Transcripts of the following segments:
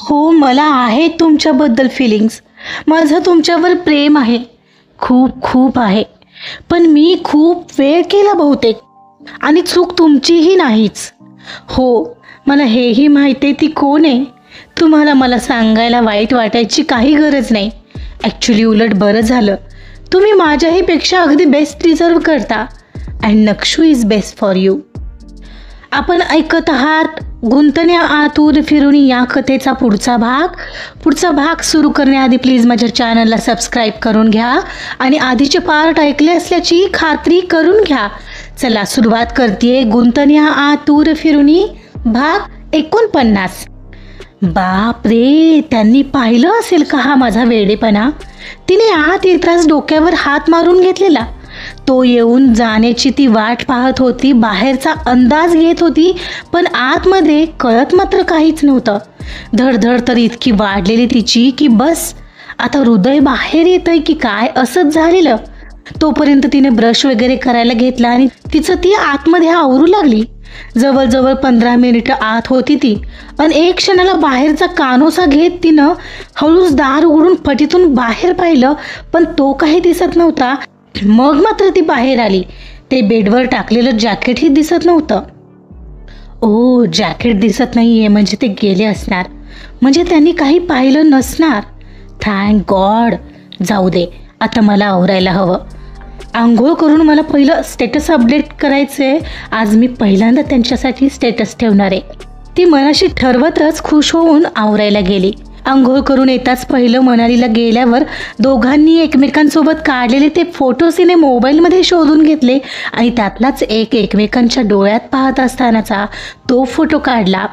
हो, मला आहे तुमच्याबद्दल फीलिंग्स. माझं तुमच्यावर प्रेम आहे. खूप खूप आहे. पण मी खूप वेळ केला बहुतेक. आणि चूक तुमचीही नाहीच. हो, मला हेही माहिती आहे ती कोण आहे. तुम्हाला मला सांगायला वाईट वाटायची काही गरज नाही. ॲक्च्युली उलट बरं झालं. तुम्ही माझ्याही पेक्षा अगदी बेस्ट डिझर्व करता. And Nakshu is best for you. आपण ऐकत आहात गुंतण्या आतूर फिरून या कथेचा पुढचा भाग सुरू करण्याआधी प्लीज माझ्या चॅनलला सबस्क्राईब करून घ्या आणि आधीचे पार्ट ऐकले असल्याची खात्री करून घ्या. चला सुरुवात करते गुंतण्या आतूर फिरुनी भाग 49. बाप रे, त्यांनी पाहिलं असेल का हा माझा वेडेपणा. तिने आत येताच डोक्यावर हात मारून घेतलेला. तो येऊन जाण्याची ती वाट पाहत होती, बाहेरचा अंदाज घेत होती, पण आतमध्ये कळत मात्र काहीच नव्हतं. धडधड तर इतकी वाढलेली तिची की बस आता हृदय बाहेर येतंय की काय असंच झालेलं. तोपर्यंत तिने ब्रश वगैरे करायला घेतला आणि तिचं ती आतमध्ये आवरू लागली. जवळजवळ 15 मिनिटं आत होती ती आणि एक क्षणाला बाहेरचा कानोसा घेत तिनं हळूच दार उघडून फटीतून बाहेर पाहिलं, पण तो काही दिसत नव्हता. मग मात्र ती बाहेर आली. ते बेडवर टाकलेलं जॅकेटही दिसत नव्हतं. ओ, जॅकेट दिसत नाहीये म्हणजे ते गेले असणार, म्हणजे त्यांनी काही पाहिलं नसणार. Thank God. जाऊ दे, आता मला आवरायला हवं. आंघोळ करून मला पहिलं स्टेटस अपडेट करायचंय. आज मी पहिल्यांदा त्यांच्यासाठी स्टेटस ठेवणार आहे. ती मनाशी ठरवतच खुश होऊन आवरायला गेली. आंघोळ करून येताच पहिलं मनालीला गेल्यावर दोघांनी एकमेकांसोबत काढलेले ते फोटोज तिने मोबाईलमध्ये शोधून घेतले आणि त्यातलाच एक एकमेकांच्या डोळ्यात पाहत असतानाचा तो फोटो काढला.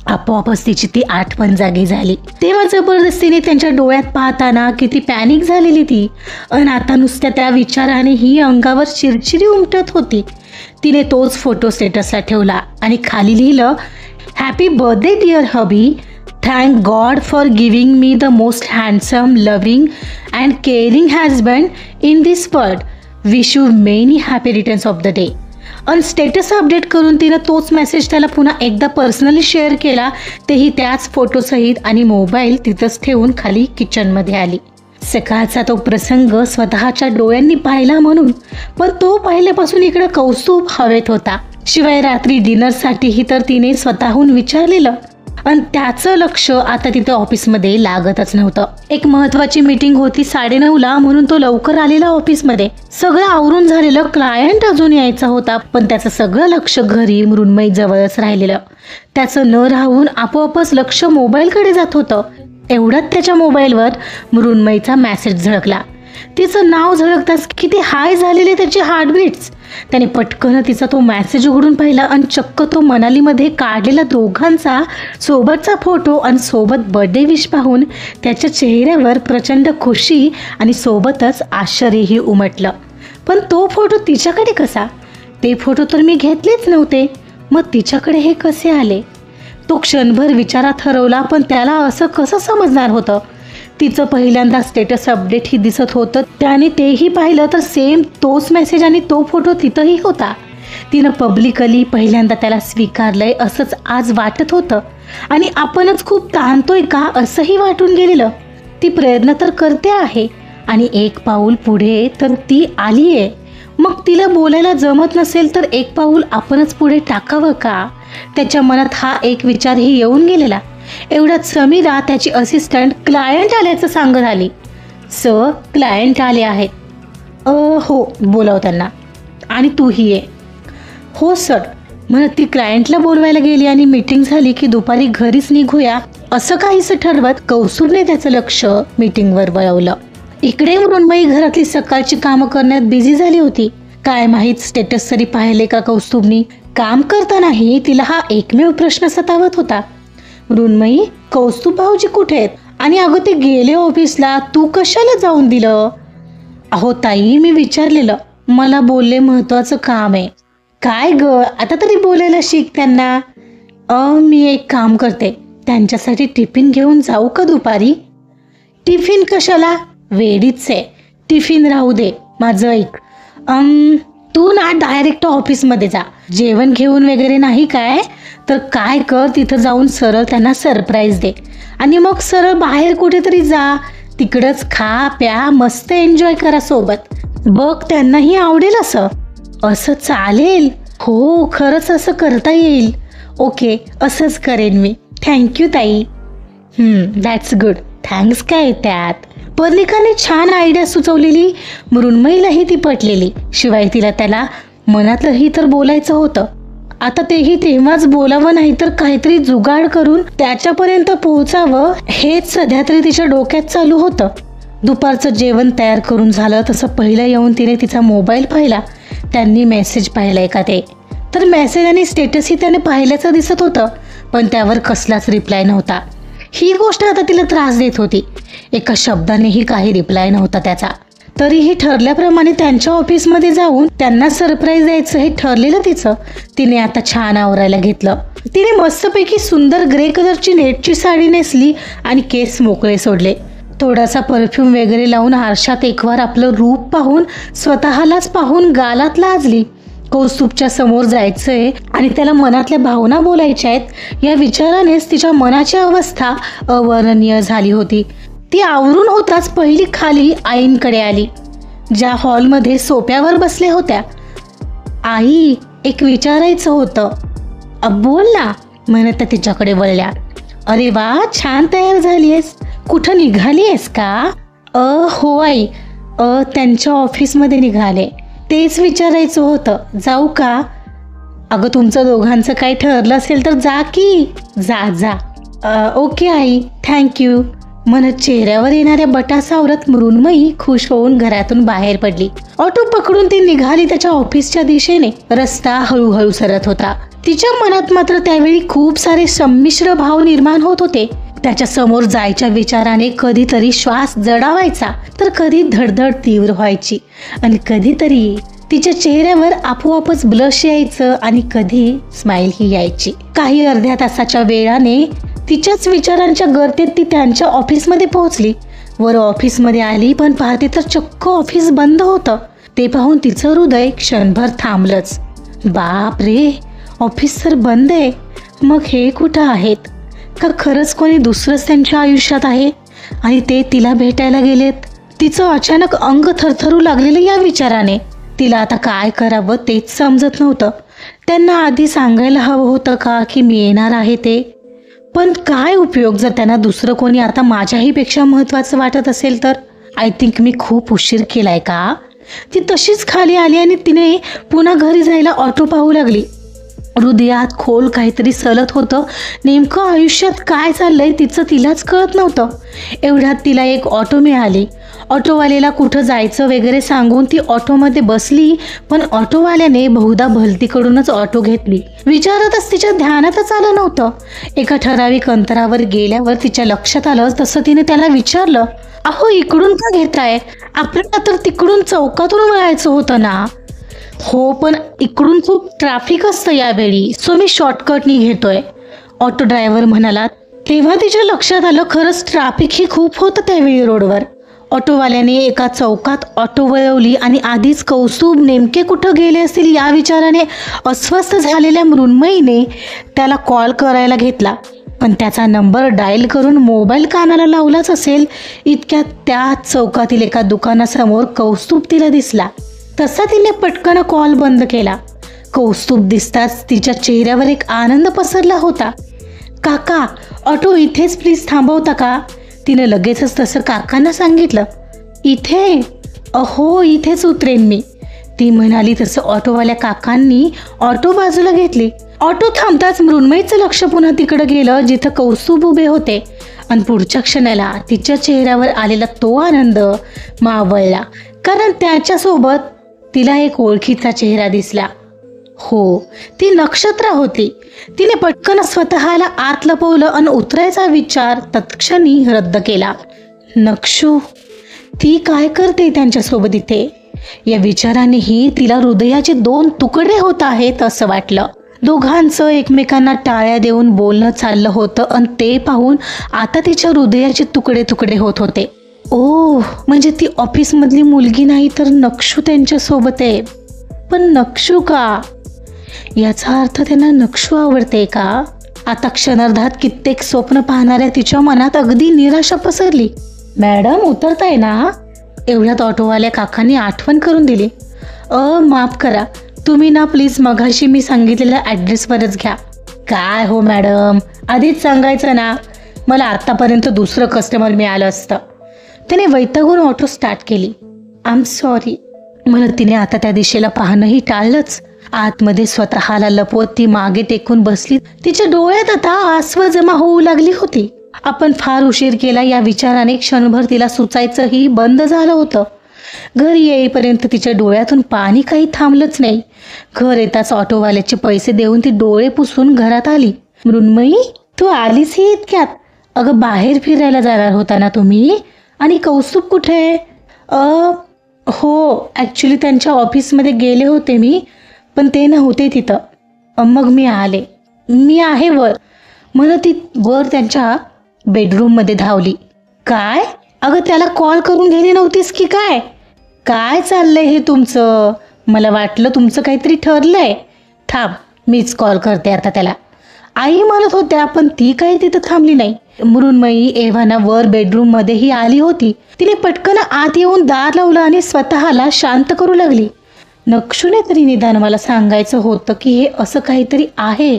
आपोआपच तिची ती आठवण जागी झाली. तेव्हा जबरदस्तीने त्यांच्या डोळ्यात पाहताना किती पॅनिक झालेली ती. आणि आता नुसत्या त्या विचाराने ही अंगावर चिरचिरी उमटत होती. तिने तोच फोटो स्टेटसला ठेवला आणि खाली लिहिलं, happy birthday dear hubby. Thank God for giving me the most handsome, loving and caring husband in this world. Wish you many happy returns of the day. आणि स्टेटस अपडेट करून तिनं तोच मेसेज त्याला पुन्हा एकदा पर्सनली शेअर केला, तेही त्याच फोटोसहित, आणि मोबाईल तिथंच ठेवून खाली किचनमध्ये आली. सकाळचा तो प्रसंग स्वतःच्या डोळ्यांनी पाहिला म्हणून, पण तो पाहिल्यापासून इकडं कौस्तुभ हवेत होता. शिवाय रात्री डिनरसाठीही तर तिने स्वतःहून विचारलेलं आणि त्याचं लक्ष आता तिथे ऑफिसमध्ये लागतच नव्हतं. एक महत्वाची मीटिंग होती 9:30ला म्हणून तो लवकर आलेला ऑफिसमध्ये. सगळं आवरून झालेलं, क्लायंट अजून यायचा होता, पण त्याचं सगळं लक्ष घरी मृण्मयी जवळच राहिलेलं. त्याचं न राहून आपोआपच लक्ष मोबाईलकडे जात होतं. एवढ्यात त्याच्या मोबाईलवर मृण्मयीचा मेसेज झळकला. तिचं नाव झळकताच किती हाय झालेले त्याचे हार्टबीट्स. त्याने पटकन तिचा तो मेसेज उघडून पाहिला आणि चक्क तो मनालीमध्ये काढलेला दोघांचा सोबतचा फोटो आणि सोबत बर्थडे विश पाहून त्याच्या चेहऱ्यावर प्रचंड खुशी आणि सोबतच आश्चर्यही उमटलं. पण तो फोटो तिच्याकडे कसा? ते फोटो तर मी घेतलेच नव्हते, मग तिच्याकडे हे कसे आले? तो क्षणभर विचारात हरवला, पण त्याला असं कसं समजणार होतं? तिचं पहिल्यांदा स्टेटस अपडेटही दिसत होतं, त्याने तेही पाहिलं तर सेम तोच मेसेज आणि तो फोटो तिथंही होता. तिनं पब्लिकली पहिल्यांदा त्याला स्वीकारलंय असंच आज वाटत होतं आणि आपणच खूप ताणतोय का असंही वाटून गेलेलं. ती प्रयत्न तर करते आहे आणि एक पाऊल पुढे तर ती आली आहे. मग तिला बोलायला जमत नसेल तर एक पाऊल आपणच पुढे टाकावं का? त्याच्या मनात हा एक विचारही येऊन गेलेला. एवढ्यात समीरा त्याची असिस्टंट क्लायंट आल्याचं सांगत आली. क्लायंट आले आहेत. हो, बोलाव त्यांना. आणि तूही ये. हो सर, म्हणत ती क्लायंटला बोलवायला गेली आणि मीटिंग झाली की दुपारी घरीच निघूया असं काहीसं ठरवत कौस्तुभने त्याचं लक्ष मीटिंगवर वळवलं. इकडे मृण्मयी घरातली सकाळची कामं करण्यात बिझी झाली होती. काय माहीत स्टेटस तरी पाहिले का कौस्तुभनी? काम करतानाही तिला हा एकमेव प्रश्न सतावत होता. मृण्मयी, कौस्तुभ भाऊजी कुठे आहेत? आणि अगं ते गेले ऑफिसला, तू कशाला जाऊन दिलं? अहो ताई, मी विचारलेलं, मला बोलले महत्वाचं काम आहे. काय ग, आता तरी बोलायला शिक त्यांना. मी एक काम करते, त्यांच्यासाठी टिफिन घेऊन जाऊ का दुपारी? टिफिन कशाला? वेडीच आहे. टिफिन राहू दे, माझं ऐक. तू ना डायरेक्ट ऑफिसमध्ये जा, जेवण घेऊन वगैरे नाही काय, तर काय कर तिथं जाऊन सरळ त्यांना सरप्राईज दे आणि मग सरळ बाहेर कुठेतरी जा, तिकडंच खा प्या मस्त एन्जॉय करा सोबत. बघ त्यांनाही आवडेल. असं असं चालेल? हो खरंच असं करता येईल. ओके असंच करेन मी. थँक्यू ताई. That's good. थँक्स काय त्यात. पर्णिकाने छान आयडिया सुचवलेली, मृण्मयीलाही ती पटलेली. शिवाय तिला त्याला मनातलंही तर बोलायचं होतं. आता तेही तेव्हाच बोलावं, नाही तर काहीतरी जुगाड करून त्याच्यापर्यंत पोहोचावं, हेच सध्या तरी तिच्या डोक्यात चालू होतं. दुपारचं जेवण तयार करून झालं तसं पहिलं येऊन तिने तिचा मोबाईल पाहिला. त्यांनी मेसेज पाहिलाय का ते, तर मेसेज आणि स्टेटसही त्याने पाहिल्याचं दिसत होतं, पण त्यावर कसलाच रिप्लाय नव्हता. ही गोष्ट आता तिला त्रास देत होती. एका शब्दानेही काही रिप्लाय नव्हता त्याचा. तरीही ठरल्याप्रमाणे त्यांच्या ऑफिसमध्ये जाऊन त्यांना सरप्राईज द्यायचं हे ठरलेलं तिचं. तिने आता छान आवरायला घेतलं. तिने मस्तपैकी सुंदर ग्रे कलरची नेटची साडी नेसली आणि केस मोकळे सोडले. थोडासा परफ्यूम वगैरे लावून आरशात एकवार आपलं रूप पाहून स्वतःलाच पाहून गालात लाजली. कौस्तुभच्या समोर जायचंय आणि त्याला मनातल्या भावना बोलायच्या आहेत या विचारानेच तिच्या मनाची अवस्था अवर्णनीय झाली होती. ती आवरून होताच पहिली खाली आईंकडे आली, ज्या हॉलमध्ये सोप्यावर बसल्या होत्या. आई एक विचारायचं होतं. बोल ना, म्हणत तिच्याकडे वळल्या. अरे वा छान तयार झालीयस, कुठं निघालीयस का? हो आई, त्यांच्या ऑफिसमध्ये निघाले. तेच विचारायचं होतं, जाऊ का? अगं तुमचं दोघांचं काही ठरलं असेल तर जा की. जा जा. ओके आई, थँक्यू, म्हणत चेहऱ्यावर येणाऱ्या बटासावरत मृण्मयी खुश होऊन घरातून बाहेर पडली. ऑटो पकडून ती निघाली त्याच्या ऑफिसच्या दिशेने. रस्ता हळूहळू सरत होता. तिच्या मनात मात्र त्यावेळी खूप सारे संमिश्र भाव निर्माण होत होते. त्याच्या समोर जायच्या विचाराने कधीतरी श्वास जडावायचा, तर कधी धडधड तीव्र व्हायची आणि कधीतरी तिच्या चेहऱ्यावर आपोआपच ब्लश यायचं आणि कधी स्माइल ही यायची. काही अर्ध्या तासाच्या वेळाने तिच्याच विचारांच्या गर्तेत ती त्यांच्या ऑफिसमध्ये पोहोचली. वर ऑफिसमध्ये आली पण पाहते तर चक्क ऑफिस बंद होतं. ते पाहून तिचं हृदय क्षणभर थांबलंच. बाप रे, ऑफिस तर बंद आहे. मग हे कुठं आहेत? का खरंच कोणी दुसरंच त्यांच्या आयुष्यात आहे आणि ते तिला भेटायला गेलेत? तिचं अचानक अंग थरथरू लागलेलं या विचाराने. तिला आता काय करावं तेच समजत नव्हतं. त्यांना आधी सांगायला हवं होतं का की मी येणार आहे ते? पण काय उपयोग जर त्यांना दुसरं कोणी आता माझ्याही पेक्षा महत्त्वाचं वाटत असेल तर? आय थिंक मी खूप उशीर केलाय का? ती तशीच खाली आली आणि तिने पुन्हा घरी जायला ऑटो पाहू लागली. हृदयात खोल काहीतरी सलत होतं. नेमकं आयुष्यात काय चाललंय तिचं तिलाच कळत नव्हतं. एवढ्यात तिला एक ऑटो मिळाली. ऑटोवाल्याला कुठं जायचं वगैरे सांगून ती ऑटोमध्ये बसली, पण ऑटोवाल्याने बहुधा भलतीकडूनच ऑटो घेतली. विचारातच तिच्या ध्यानातच आलं नव्हतं. एका ठराविक अंतरावर गेल्यावर तिच्या लक्षात आलं. तसं तिने त्याला विचारलं, अहो इकडून का घेताय? आपल्याला तर तिकडून चौकातून वळायचं होतं ना. हो पण इकडून खूप ट्रॅफिक असतं यावेळी, सो मी शॉर्टकटनी घेतोय, ऑटो ड्रायव्हर म्हणाला. तेव्हा तिच्या लक्षात आलं खरंच ट्रॅफिक ही खूप होतं त्यावेळी रोडवर. ऑटोवाल्याने एका चौकात ऑटो वळवली आणि आधीच कौस्तुभ नेमके कुठं गेले असतील या विचाराने अस्वस्थ झालेल्या मृण्मयीने त्याला कॉल करायला घेतला. पण त्याचा नंबर डायल करून मोबाईल कानाला लावलाच असेल इतक्यात त्या चौकातील एका दुकानासमोर कौस्तुभ तिला दिसला. तसा तिने पटकन कॉल बंद केला. कौस्तुभ दिसताच तिच्या चेहऱ्यावर एक आनंद पसरला होता. काका, ऑटो इथेच प्लीज थांबवता का? तिने लगेचच तसं काकांना सांगितलं. इथे? अहो इथेच उतरेन मी, ती म्हणाली. तसं ऑटोवाल्या काकांनी ऑटो बाजूला घेतली. ऑटो थांबताच मृण्मयीचं लक्ष पुन्हा तिकडे गेलं जिथं कौस्तुभ उभे होते आणि पुढच्या क्षणाला तिच्या चेहऱ्यावर आलेला तो आनंद मावळला, कारण त्याच्यासोबत तिला एक ओळखीचा चेहरा दिसला. हो, ती नक्षत्रा होती. तिने पटकन स्वतःला आत लपवलं आणि उतरायचा विचार तत्क्षणी रद्द केला. नक्षू, ती काय करते त्यांच्यासोबत इथे? या विचारानेही तिला हृदयाचे 2 तुकडे होत आहेत असं वाटलं. दोघांचं एकमेकांना टाळ्या देऊन बोलणं चाललं होतं आणि ते पाहून आता तिच्या हृदयाचे तुकडे तुकडे होत होते. ओ, म्हणजे ती ऑफिसमधली मुलगी नाही तर नक्षू त्यांच्यासोबत आहे. पण नक्षू का? याचा अर्थ त्यांना नक्षू आवडते का? आता क्षणार्धात कित्येक स्वप्न पाहणाऱ्या तिच्या मनात अगदी निराशा पसरली. मॅडम उतरताय ना? एवढ्यात ऑटोवाल्या काकांनी आठवण करून दिली. माफ करा, तुम्ही ना प्लीज मघाशी मी सांगितलेल्या ॲड्रेसवरच घ्या. काय हो मॅडम, आधीच सांगायचं ना, मला आत्तापर्यंत दुसरं कस्टमर मिळालं असतं. त्याने वैतागून ऑटो स्टार्ट केली. आय एम सॉरी म्हणत तिने आता त्या दिशेला पाहणंही टाळलंच. आतमध्ये स्वतःला लपवत ती मागे टेकून बसली. तिच्या डोळ्यात आता आसवं जमा होऊ लागली होती. आपण फार उशीर केला या विचाराने क्षणभर तिला सुचायचंही बंद झालं होतं. घरी येईपर्यंत तिच्या डोळ्यातून पाणी काही थांबलंच नाही. घर येताच ऑटोवाल्याचे पैसे देऊन ती डोळे पुसून घरात आली. मृण्मयी, तू आलीस ही इतक्यात? अगं बाहेर फिरायला जाणार होता ना तुम्ही? आणि कौस्तुभ कुठे? हो, ॲक्च्युली त्यांच्या ऑफिसमध्ये गेले होते मी, पण ते नव्हते तिथं. मग मी आले. मी आहे वर म्हणत ती वर त्यांच्या बेडरूममध्ये धावली. काय? अगं त्याला कॉल करून गेली नव्हतीस की काय? काय चाललंय हे तुमचं? मला वाटलं तुमचं काहीतरी ठरलंय. थांब, मीच कॉल करते आता त्याला. आई म्हणत होत्या, पण ती काही तिथं थांबली नाही. मृण्मयी एव्हाना वर बेडरूममध्येही आली होती. तिने पटकन आत येऊन दार लावलं आणि स्वतःला शांत करू लागली. नक्षूने तरी निदान मला सांगायचं होतं की हे असं काहीतरी आहे.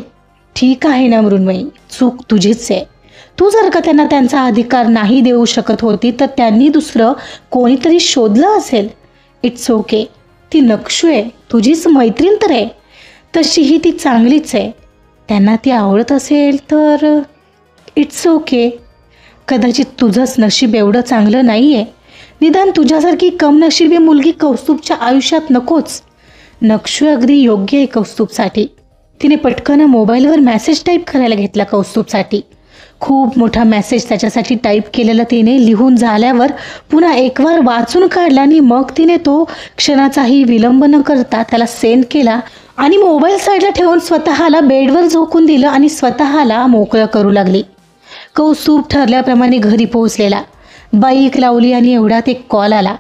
ठीक आहे ना मृण्मयी, चूक तुझीच आहे. तू जर का त्यांना त्यांचा अधिकार नाही देऊ शकत होती तर त्यांनी दुसरं कोणीतरी शोधलं असेल. It's okay. ती नक्षू आहे, तुझीच मैत्रीण तर आहे. तशीही ती चांगलीच आहे. त्यांना ती आवडत असेल तर इट्स ओके. कदाचित तुझंच नशीब एवढं चांगलं नाही आहे. निदान तुझ्यासारखी कमनशिबी मुलगी कौस्तुभच्या आयुष्यात नकोच. नक्षू अगदी योग्य आहे कौस्तुभसाठी. तिने पटकन मोबाईलवर मेसेज टाईप करायला घेतला कौस्तुभसाठी. खूप मोठा मेसेज त्याच्यासाठी टाईप केलेला तिने लिहून झाल्यावर पुन्हा एकवार वाचून काढला आणि मग तिने तो क्षणाचाही विलंब न करता त्याला सेंड केला आणि मोबाईल साईडला ठेवून स्वतःला बेडवर झोकून दिलं आणि स्वतःला मोकळं करू लागली. कौस्तुभ ठरल्याप्रमाणे घरी पोहोचलेला. बाईक लावली आणि एवढ्यात एक कॉल आला.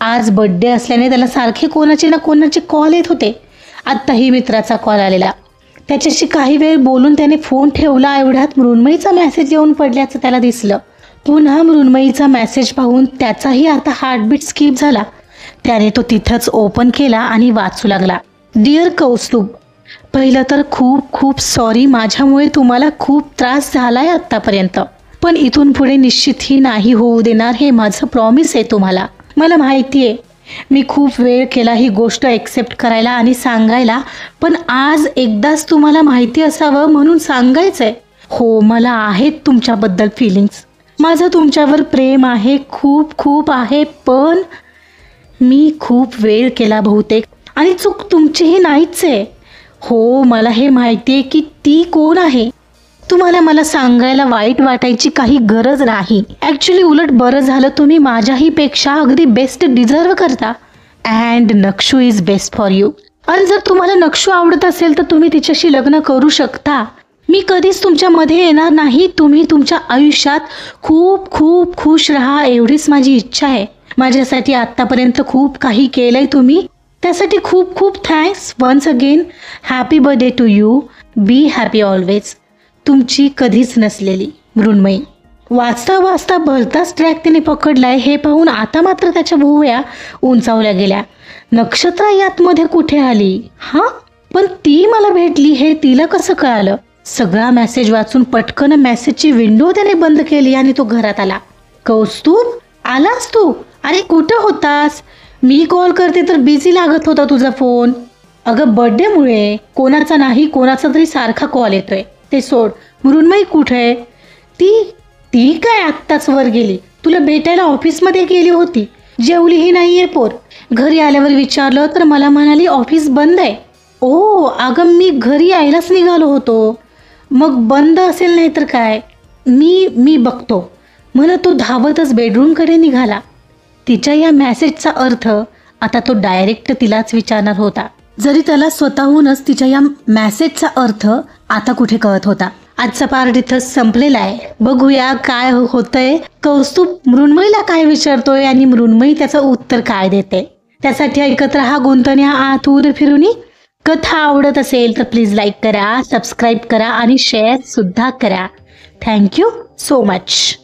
आज बर्थडे असल्याने त्याला सारखे कोणाचे ना कोणाचे कॉल येत होते. आत्ताही मित्राचा कॉल आलेला. त्याच्याशी काही वेळ बोलून त्याने फोन ठेवला. एवढ्यात मृण्मयीचा मेसेज येऊन पडल्याचं त्याला दिसलं. पुन्हा मृण्मयीचा मेसेज पाहून त्याचाही आता हार्टबीट स्किप झाला. त्याने तो तिथंच ओपन केला आणि वाचू लागला. डिअर कौस्तुभ, पहिलं तर खूप खूप सॉरी. माझ्यामुळे तुम्हाला खूप त्रास झालाय आत्तापर्यंत, पण इथून पुढे निश्चितही नाही होऊ देणार. हे माझं प्रॉमिस आहे तुम्हाला. मला माहिती आहे मी खूप वेळ केला ही गोष्ट एक्सेप्ट करायला आणि सांगायला, पण आज एकदाच तुम्हाला माहिती असावं म्हणून सांगायचंय. हो, मला आहेत तुमच्याबद्दल फिलिंग्स. माझं तुमच्यावर प्रेम आहे, खूप खूप आहे, पण मी खूप वेळ केला बहुतेक आणि चूक तुमचीही नाहीच आहे. हो, मला हे माहिती आहे की ती कोण आहे. तुम्हाला मला सांगायला वाईट वाटायची काही गरज नाही. ॲक्च्युली उलट बरं झालं, तुम्ही माझ्याही पेक्षा अगदी बेस्ट डिझर्व करता. And Nakshu is best for you. आणि जर तुम्हाला नक्षू आवडत असेल तर तुम्ही तिच्याशी लग्न करू शकता. मी कधीच तुमच्यामध्ये येणार नाही. तुम्ही तुमच्या आयुष्यात खूप खूप खुश राहा एवढीच माझी इच्छा आहे. माझ्यासाठी आत्तापर्यंत खूप काही केलंय तुम्ही, त्यासाठी खूप खूप thanks. Once again happy birthday to you. Be happy always. तुमची कधीच नसलेली मृण्मयी. वाचता वाचता भलताच ट्रॅक तिने पकडलाय हे पाहून आता मात्र त्याच्या भुवया उंचावल्या गेल्या. नक्षत्रा यातमध्ये कुठे आली? हां, पण ती मला भेटली हे तिला कसं कळालं? सगळा मेसेज वाचून पटकन मेसेजची विंडो त्याने बंद केली आणि तो घरात आला. कौस्तुभ, आलास तू? अरे कुठं होतास? मी कॉल करते तर बिझी लागत होता तुझा फोन. अगं बर्थडेमुळे कोणाचा नाही कोणाचा तरी सारखा कॉल येतोय. ते सोड, मृण्मयी कुठे? ती काय आत्ताच वर गेली. तुला भेटायला ऑफिसमध्ये गेली होती. जेवलीही नाहीये पोर. घरी आल्यावर विचारलं तर मला म्हणाली ऑफिस बंद आहे. ओ अगं, मी घरी यायलाच निघालो होतो. मग बंद असेल नाही तर काय. मी बघतो म्हणत तो धावतच बेडरूमकडे निघाला. तिच्या या मेसेजचा अर्थ आता तो डायरेक्ट तिलाच विचारणार होता, जरी त्याला स्वतःहूनच तिच्या या मेसेजचा अर्थ आता कुठे कळत होता. आजचा पार्ट इथं संपलेला आहे. बघूया काय होतंय. कौस्तुभ मृण्मयीला काय विचारतोय आणि मृण्मयी त्याचं उत्तर काय देते. त्यासाठी ऐकत राहा गुंतवण्या आत उर फिरूनी. कथा आवडत असेल तर प्लीज लाईक करा, सबस्क्राईब करा आणि शेअर सुद्धा करा. Thank you so much.